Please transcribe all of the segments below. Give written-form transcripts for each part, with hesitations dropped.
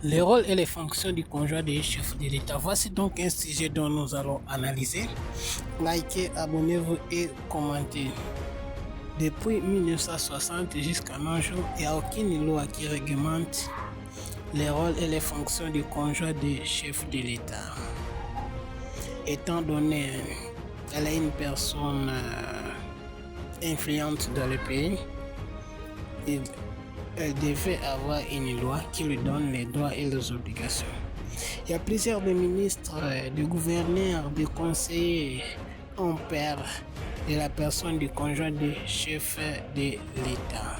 Les rôles et les fonctions du conjoint des chefs de l'État. Voici donc un sujet dont nous allons analyser. Likez, abonnez-vous et commentez. Depuis 1960 jusqu'à nos jours, il n'y a aucune loi qui réglemente les rôles et les fonctions du conjoint des chefs de l'État. Étant donné qu'elle est une personne influente dans le pays, elle devait avoir une loi qui lui donne les droits et les obligations. Il y a plusieurs de ministres, de gouverneurs, de conseillers en père de la personne du conjoint du chef de l'État.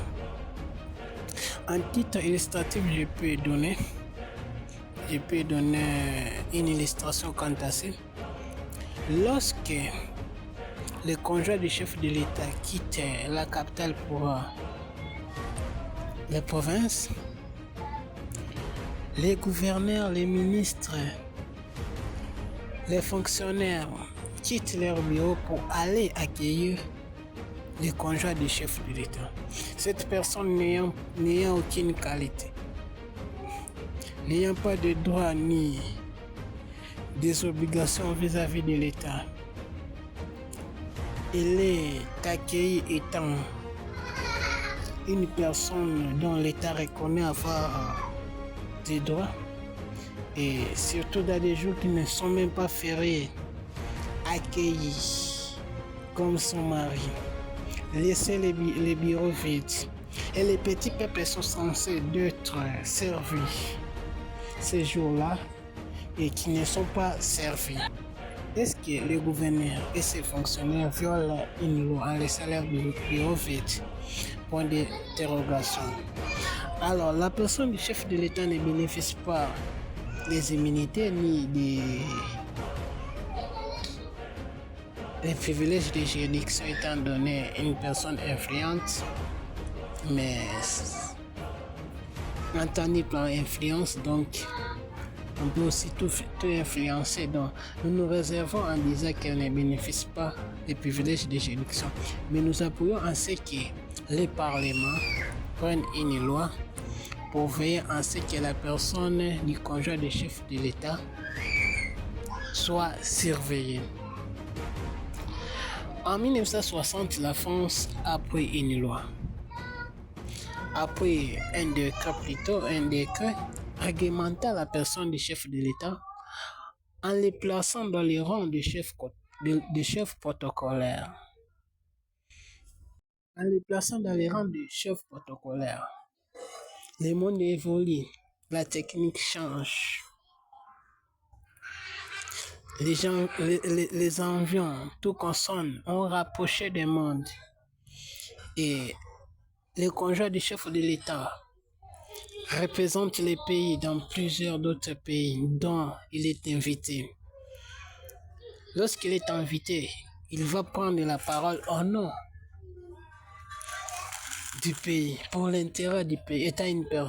En titre illustratif, je peux donner une illustration quant à ça. Lorsque le conjoint du chef de l'État quitte la capitale pour les provinces, les gouverneurs, les ministres, les fonctionnaires quittent leur bureau pour aller accueillir le conjoint du chef de l'État. Cette personne n'ayant aucune qualité, n'ayant pas de droits ni des obligations vis-à-vis de l'État, elle est accueillie étant une personne dont l'État reconnaît avoir des droits, et surtout dans des jours qui ne sont même pas fériés, accueillie comme son mari, laisser les bureaux vides, et les petits peuples sont censés d'être servis ces jours-là et qui ne sont pas servis. Est-ce que les gouverneurs et ses fonctionnaires violent une loi en laissant leurs bureaux vides? Point d'interrogation. Alors, la personne du chef de l'État ne bénéficie pas des immunités ni des privilèges de juridiction étant donné une personne influente, mais entendu par influence, donc on peut aussi tout influencer. Donc nous nous réservons en disant qu'elle ne bénéficie pas des privilèges de juridiction, mais nous appuyons en ce que les parlements prennent une loi pour veiller en ce que la personne du conjoint du chef de l'État soit surveillée. En 1960, la France a pris une loi, a pris un décret réglementant la personne du chef de l'État en les plaçant dans les rangs de chefs protocolaires. En les plaçant dans les rangs de chefs protocolaires. Le monde évolue, la technique change. Les avions, tout consonne, ont rapproché des mondes. Et le conjoint du chef de l'État représente les pays dans plusieurs d'autres pays dont il est invité. Lorsqu'il est invité, il va prendre la parole au nom du pays, pour l'intérêt du pays,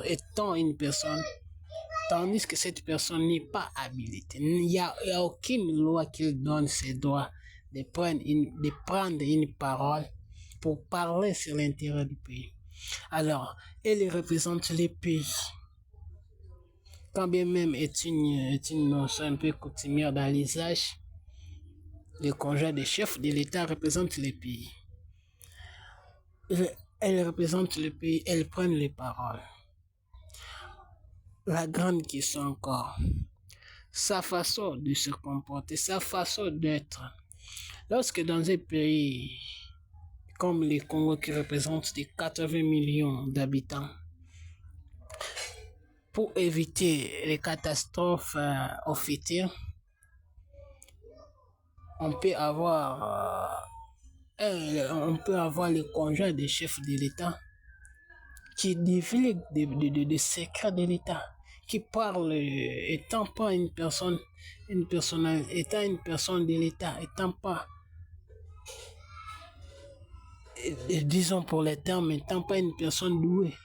étant une personne, tandis que cette personne n'est pas habilitée. Il n'y a aucune loi qui donne ses droits de prendre une parole pour parler sur l'intérêt du pays. Alors, elle représente les pays. Quand bien même est une notion un peu coutumière dans l'usage, le conjoint des chefs de l'État représente les pays. Elle représente le pays, elle prend les paroles. La grande question encore, sa façon de se comporter, sa façon d'être. Lorsque dans un pays comme le Congo qui représente 80 millions d'habitants, pour éviter les catastrophes au futur, on peut avoir le conjoint des chefs de l'État qui divulgue des secrets de l'État, qui parle étant pas une personne de l'État, étant pas, disons pour les termes, étant pas une personne douée.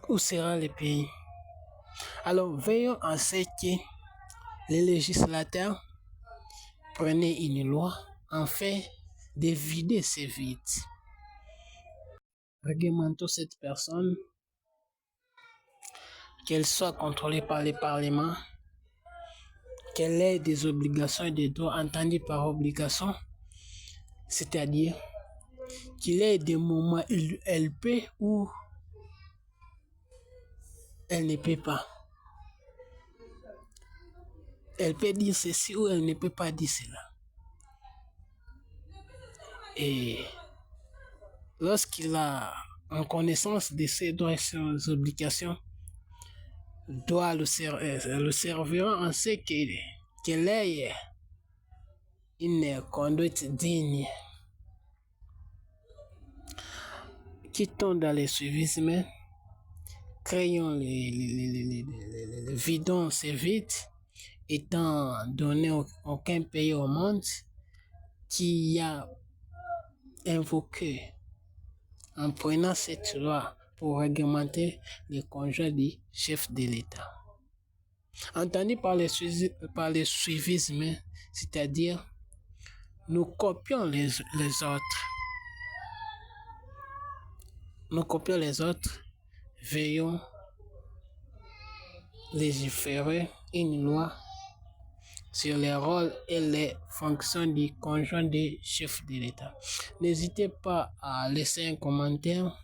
Où sera le pays? Alors veillons à ce que les législateurs prennent une loi afin de vider ces vides. Réglementons cette personne qu'elle soit contrôlée par le Parlement, qu'elle ait des obligations et des droits entendus par obligation, c'est-à-dire qu'il y ait des moments où elle peut ou elle ne peut pas. Elle peut dire ceci ou elle ne peut pas dire cela. Et lorsqu'il a en connaissance de ses droits et ses obligations, doit le servir en ce qu'elle ait une conduite digne. Quittons dans les suivismes, créons les vidons ces vides, étant donné aucun pays au monde qui a invoqué en prenant cette loi pour réglementer les conjoints du chef de l'État. Entendu par les suivismes, c'est-à-dire nous copions les autres. Nous copions les autres, veillons légiférer une loi sur les rôles et les fonctions du conjoint du chef de l'État. N'hésitez pas à laisser un commentaire,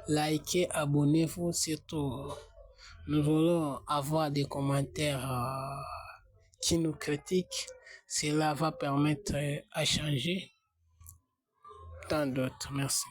likez, abonnez-vous surtout. Nous voulons avoir des commentaires qui nous critiquent. Cela va permettre à changer tant d'autres. Merci.